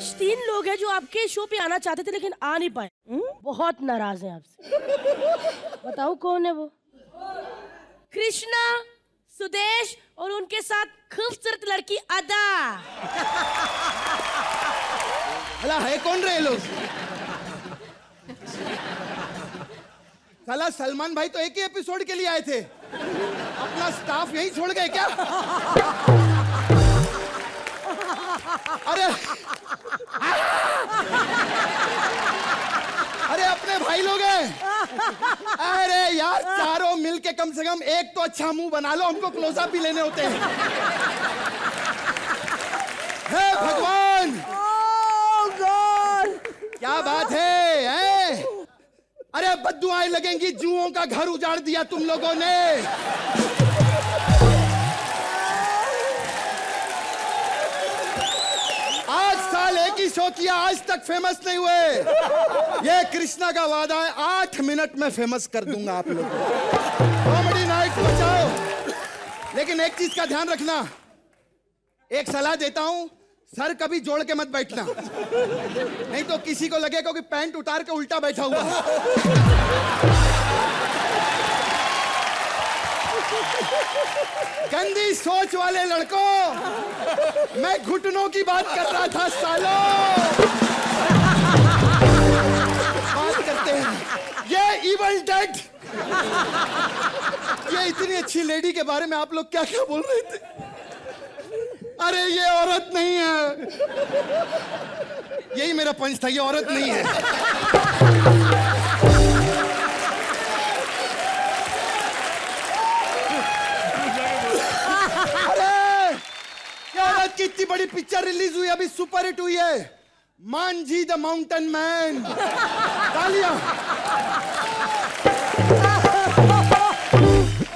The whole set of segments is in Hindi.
कुछ 3 लोग हैं जो आपके शो पे आना चाहते थे लेकिन आ नहीं पाए। बहुत नाराज हैं आपसे। बताओ कौन है वो? कृष्णा, सुदेश और उनके साथ खूबसूरत लड़की अदा। भला है कौन रहे लोग? साला सलमान भाई तो एक ही एपिसोड के लिए आए थे, अपना स्टाफ यहीं छोड़ गए क्या? अरे अरे अपने भाई लोग हैं। अरे यार चारों मिलके कम से कम एक तो अच्छा मुंह बना लो, हमको क्लोजअप भी लेने होते हैं। हे भगवान, क्या बात है? अरे बद्दुआएं लगेंगी, जुओं का घर उजाड़ दिया तुम लोगों ने। आज साल एक ही शो किया, आज तक फेमस नहीं हुए। ये कृष्णा का वादा है, 8 मिनट में फेमस कर दूंगा आप लोगों को। कॉमेडी नाइट बचाओ, लेकिन एक चीज का ध्यान रखना, एक सलाह देता हूं, सर कभी जोड़ के मत बैठना, नहीं तो किसी को लगेगा कि पैंट उतार के उल्टा बैठा हुआ। गंदी सोच वाले लड़कों, मैं घुटनों की बात कर रहा था सालों। बात करते हैं ये इवल डेड। ये इतनी अच्छी लेडी के बारे में आप लोग क्या क्या बोल रहे थे? अरे ये औरत नहीं है, यही मेरा पंच था, ये औरत नहीं है। अरे ये औरत की इतनी बड़ी पिक्चर रिलीज हुई, अभी सुपर हिट हुई है, मांझी द माउंटेन मैन। तालियां।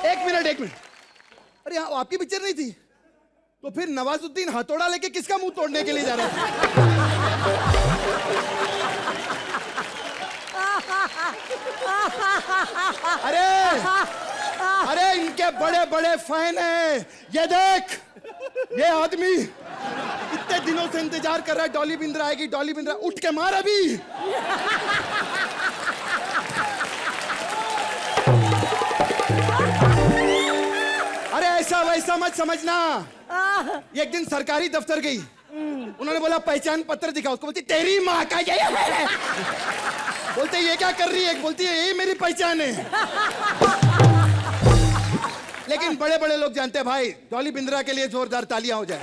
एक मिनट। अरे आपकी पिक्चर नहीं थी तो फिर नवाजुद्दीन हथौड़ा लेके किसका मुंह तोड़ने के लिए जा रहा है? अरे इनके बड़े बड़े फैन हैं। ये देख, ये आदमी इतने दिनों से इंतजार कर रहा है, डॉली बिंद्रा आएगी, डॉली बिंद्रा। उठ के मार अभी। अरे ऐसा वैसा मत समझना। एक दिन सरकारी दफ्तर गई, उन्होंने बोला पहचान पत्र दिखाओ, उसको बोलती तेरी माँ का ये है। बोलते ये क्या कर रही है? बोलती है ये मेरी पहचान है। लेकिन बड़े बड़े लोग जानते हैं भाई, डॉली बिंद्रा के लिए जोरदार तालियां हो जाए।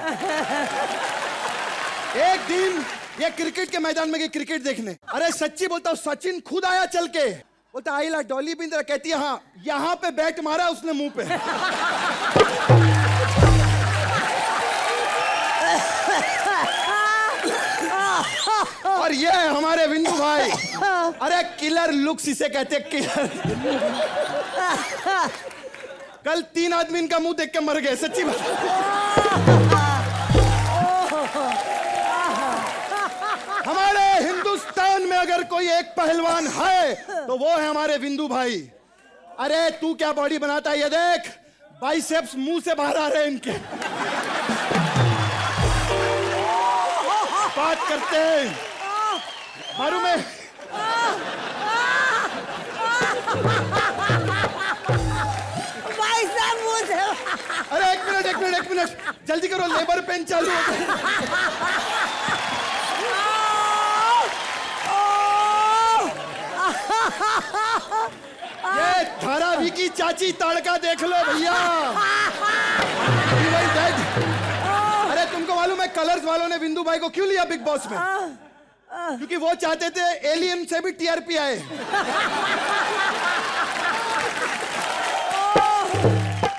एक दिन ये क्रिकेट के मैदान में गई क्रिकेट देखने। अरे सच्ची बोलता हूँ, सचिन खुद आया चल के, बोलता आइला डॉली बिंद्रा। कहती है हाँ, यहाँ पे बैट मारा उसने मुंह पे। और ये है हमारे विंदु भाई। अरे किलर लुक्स इसे कहते, किलर। कल 3 आदमी इनका मुंह देख के मर गए, सच्ची बात। हमारे हिंदुस्तान में अगर कोई एक पहलवान है तो वो है हमारे विंदु भाई। अरे तू क्या बॉडी बनाता है, ये देख, बाइसेप्स मुंह से बाहर आ रहे हैं इनके। बात करते हैं मालूम है। अरे एक मिनट जल्दी करो, लेबर पेन चालू होता है। ये धारावी की चाची तड़का देख लो भैया। अरे तुमको मालूम है कलर्स वालों ने विंदु भाई को क्यों लिया बिग बॉस में? क्योंकि वो चाहते थे एलियन से भी टीआरपी आए।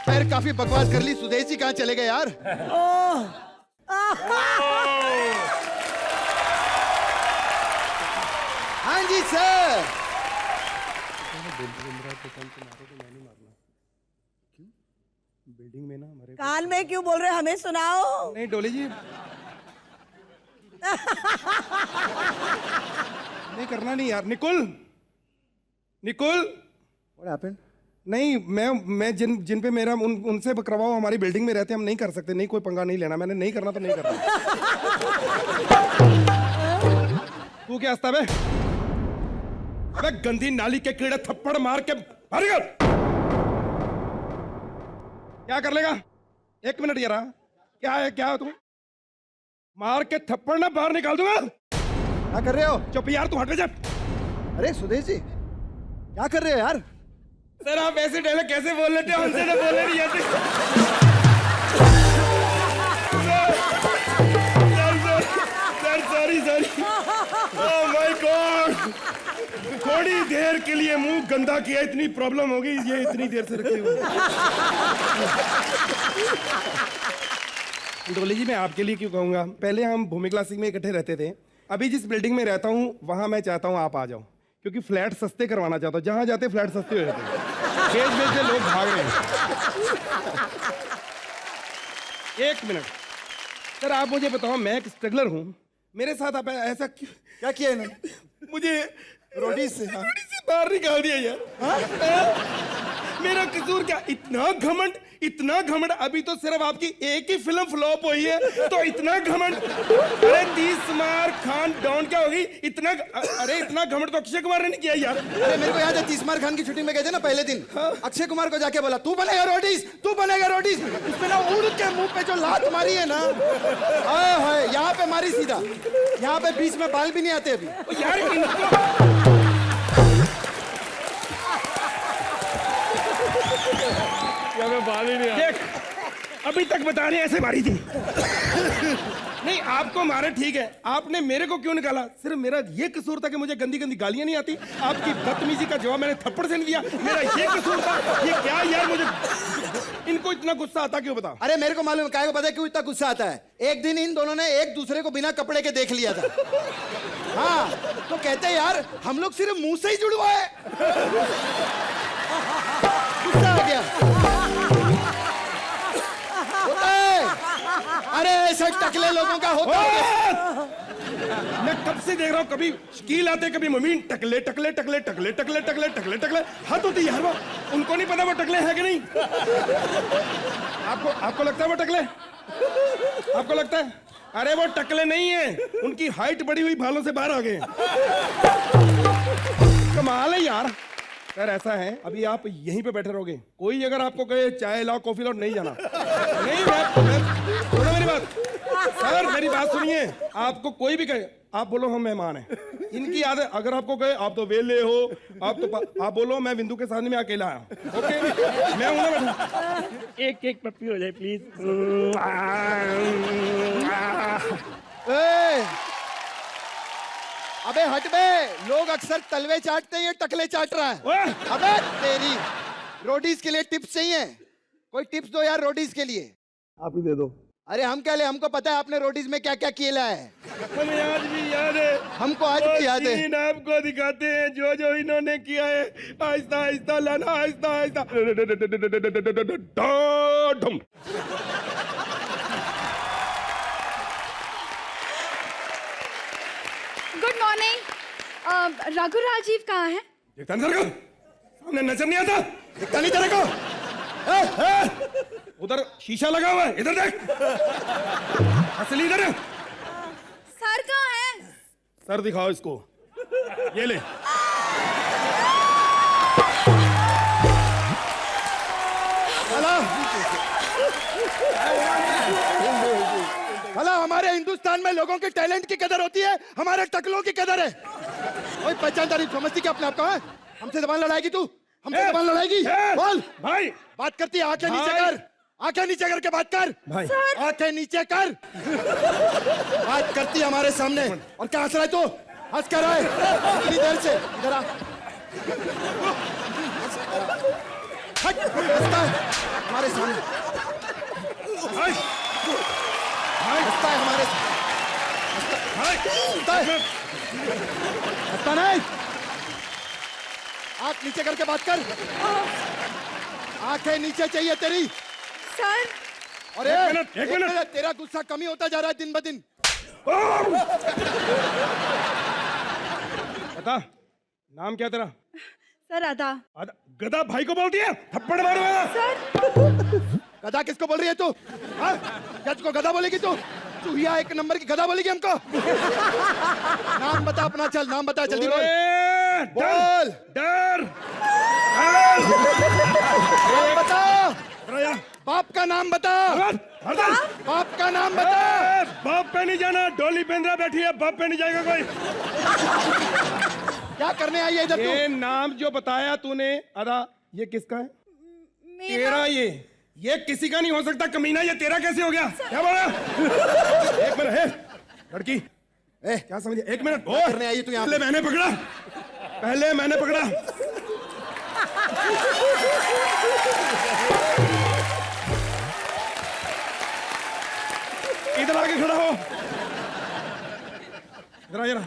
यार काफी बकवास कर ली, सुदेश जी कहाँ चले गए यार? हाँ जी सर। बिल्डिंग में ना हमारे कान में क्यों बोल रहे, हमें सुनाओ। नहीं डोली जी नहीं करना नहीं यार। Nikul What happened? नहीं मैं जिन पे मेरा उनसे करवाओ, हमारी बिल्डिंग में रहते, हम नहीं कर सकते। नहीं कोई पंगा नहीं लेना, मैंने नहीं करना तो नहीं करना। तू क्या हंसता बे? अबे गंदी नाली के कीड़े थप्पड़ मार के बाहर निकल। क्या कर लेगा? 1 मिनट यार, क्या है तू? मार के थप्पड़ ना बाहर निकाल दूंगा। क्या कर रहे हो? चुप यार, तू हट जा। अरे सुदेश जी, क्या कर रहे हो यार? सर आप ऐसे डायलॉग कैसे बोल लेते हो? हमसे तो बोले नहीं जाते। Sir sorry oh my God, थोड़ी देर के लिए मुंह गंदा किया, इतनी प्रॉब्लम हो गई, ये इतनी देर से रखे हुए। डोली जी मैं आपके लिए क्यों कहूंगा, पहले हम भूमि क्लासिक में इकट्ठे रहते थे, अभी जिस बिल्डिंग में रहता हूँ वहां मैं चाहता हूँ आप आ जाओ, क्योंकि फ्लैट सस्ते करवाना चाहता हूँ, जहां जाते फ्लैट सस्ते हो जाते हैं, बेच बेच के लोग भाग रहे हैं। 1 मिनट सर, आप मुझे बताओ, मैं एक स्ट्रगलर हूँ, मेरे साथ आप ऐसा क्यों? क्या किया इन्होंने? मुझे रोटी से रोटी से बाहर निकाल दिया यार। मेरा कसूर क्या? इतना घमंड, अभी तो सिर्फ आपकी एक ही फिल्म फ्लॉप हुई है तो इतना घमंड। अरे 30 मार खान डाउन क्या होगी? इतना घमंड तो अक्षय कुमार ने नहीं किया यार। अरे मेरे को याद है 30 मार खान की शूटिंग में गए थे ना पहले दिन, अक्षय कुमार को जाके बोला तू बनेगा रोटीज। उसने ना उड़ के मुंह पे जो लात मारी है ना, हाय हाय, यहाँ पे मारी सीधा, यहाँ पे बीच में बाल भी नहीं आते अभी। यार इनको बाल ही नहीं आते। देख, अभी तक बता रहे ऐसे मारी थी। नहीं आपको मारे ठीक है, आपने मेरे को क्यों निकाला? सिर्फ मेरा ये कसूर था कि मुझे गंदी गंदी गालियां नहीं आती, आपकी बदतमीजी का जवाब मैंने थप्पड़ से नहीं दिया, मेरा ये कसूर था। ये क्या यार, मुझे इनको इतना गुस्सा आता क्यों बताओ? अरे मेरे को मालूम है, काहे को पता है क्यों इतना गुस्सा आता है? एक दिन इन दोनों ने एक दूसरे को बिना कपड़े के देख लिया था। हाँ, तो कहते हैं यार हम लोग सिर्फ मुंह से ही जुड़वा है। गुस्सा आ गया। होता है, अरे ऐसे टकले लोगों का होता है। मैं कब से देख रहा हूँ, कभी शकील आते कभी ममीन, टकले टकले टकले टकले टकले टकले टकले टकले, हद होती यार। वो उनको नहीं पता वो टकले है कि नहीं। आपको लगता है वो टकले? आपको लगता है? अरे वो टकले नहीं है, उनकी हाइट बढ़ी हुई बालों से बाहर आ गए। कमाल है यार। सर ऐसा है, अभी आप यहीं पे बैठे रहोगे, कोई अगर आपको कहे चाय लाओ कॉफी लाओ, नहीं जाना। नहीं सुनो मेरी बात सर, मेरी बात सुनिए, आपको कोई भी कहे आप बोलो हम मेहमान हैं। इनकी आदत, अगर आपको कहे आप तो वेले हो, आप बोलो मैं बिंदु के साथ में अकेला आया। ओके मैं हूं ना बैठा। एक पप्पी हो जाए प्लीज। अबे हट बे, लोग अक्सर तलवे चाटते हैं, ये टकले चाट रहा है। अबे तेरी रोडीज के लिए टिप्स चाहिए, कोई टिप्स दो यार रोडीज के लिए। आप ही दे दो। अरे हम क्या ले, हमको पता है आपने रोडीज में क्या क्या किया है। हमें आज भी याद है, हमको आज भी याद है। आपको दिखाते हैं जो जो इन्होंने किया है, आहिस्ता आहिस्ता लाना, आहिस्ता आहिस्ता। Good morning. रघु राजीव कहाँ है? देखता नहीं तेरे को? सामने नजर नहीं आता? दिखता नहीं तेरे को? उधर शीशा लगा हुआ है, इधर देख। असली इधर है। सर कहाँ है? सर दिखाओ इसको, ये ले। भला हमारे हिंदुस्तान में लोगों के टैलेंट की कदर होती है, हमारे टकलों की कदर है। कोई पहचानता नहीं, समझती क्या अपने आप का? हमसे जबान लड़ाएगी तू? हमसे जबान लड़ाएगी? बोल भाई। बात करती है, आंखें नीचे कर, आंखें नीचे करके बात कर भाई। आंखें नीचे कर। बात करती है हमारे सामने, और क्या हंस रहा है तू? हंस कर रहा है इतनी देर से? इधर आ। हट, हंसता है हमारे सामने, हंसता है हमारे सामने, हंसता नहीं। आंख नीचे करके बात कर, आंखें नीचे चाहिए तेरी। सर और एक मिनट। तेरा गुस्सा कमी होता जा रहा है दिन ब दिन। बता नाम क्या तेरा? सर आधा। गधा भाई को बोल दिया, थप्पड़ मारूंगा। सर गधा किसको बोल रही है तू? हाँ? क्या तुझको गधा बोलेगी तू? चूहिया एक नंबर की गधा बोलेगी हमको। नाम बता अपना, चल नाम बता जल्दी बोल। ए, बोल। डर नाम बता, डर बाप का नाम बता, बाप का नाम बता। बाप पे नहीं जाना, डोली पेंद्रा बैठी है, बाप पे नहीं जाएगा कोई। क्या करने आई है इधर तू? ये नाम जो बताया तूने अदा, ये किसका है? तेरा। ये किसी का नहीं हो सकता कमीना, ये तेरा कैसे हो गया? क्या बोला? एक मिनट है लड़की, क्या समझे? एक मिनट। क्या करने आई तू यहाँ? पहले मैंने पकड़ा, पहले मैंने पकड़ा। इधर आके खड़ा हो, इधर जरा।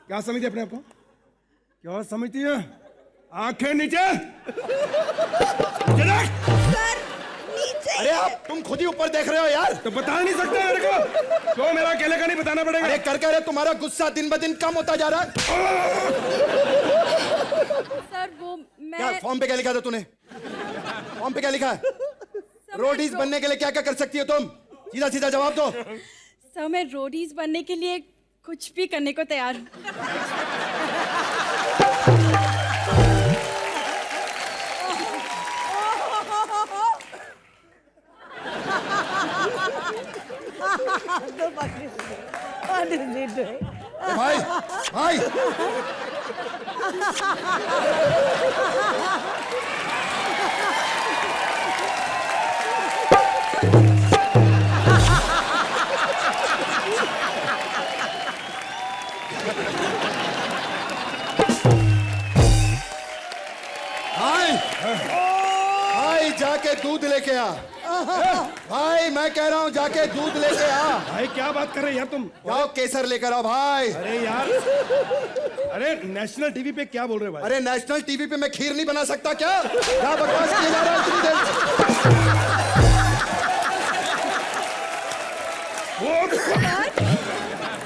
क्या समझती अपने आप को? क्या समझती है? आंखें नीचे। सर नीचे। अरे आप तुम खुद ही ऊपर देख रहे हो यार। तो बता नहीं सकते मेरे को? क्यों मेरा अकेले का नहीं बताना पड़ेगा? अरे कर कर तुम्हारा गुस्सा दिन ब दिन कम होता जा रहा है। सर वो क्या मैं फॉर्म पे क्या लिखा था तूने? फॉर्म पे क्या लिखा है? रोडीज बनने के लिए क्या क्या कर सकती हो तुम? सीधा सीधा जवाब दो। सर मैं रोडीज बनने के लिए कुछ भी करने को तैयार हूँ। What is he doing? भाई भाई भाई भाई जाके दूध लेके आ। भाई मैं कह रहा हूँ जाके दूध लेके आ। भाई क्या बात कर रहे हैं यार तुम? जाओ केसर लेकर आओ भाई। अरे यार, अरे नेशनल टीवी पे क्या बोल रहे हो भाई? अरे नेशनल टीवी पे मैं खीर नहीं बना सकता क्या? क्या बकवास किया जा रहा है इतनी देर से?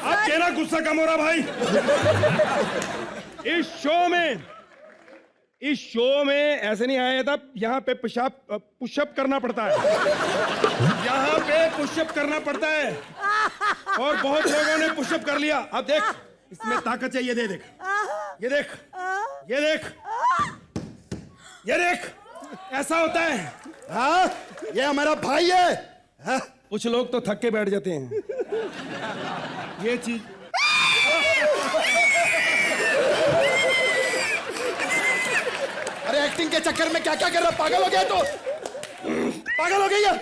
अब तेरा गुस्सा कम हो रहा भाई। इस शो में ऐसे नहीं आया था। यहाँ पे पुशअप करना पड़ता है, यहाँ पे पुशअप करना पड़ता है, और बहुत लोगों ने पुशअप कर लिया। अब देख, इसमें ताकत चाहिए। दे देख, ये देख, ये देख, ये देख, ऐसा होता है। हाँ ये हमारा भाई है। हाँ? कुछ लोग तो थक के बैठ जाते हैं। ये चीज अरे एक्टिंग के चक्कर में क्या क्या कर रहा? पागल हो गया तो? पागल हो गई है?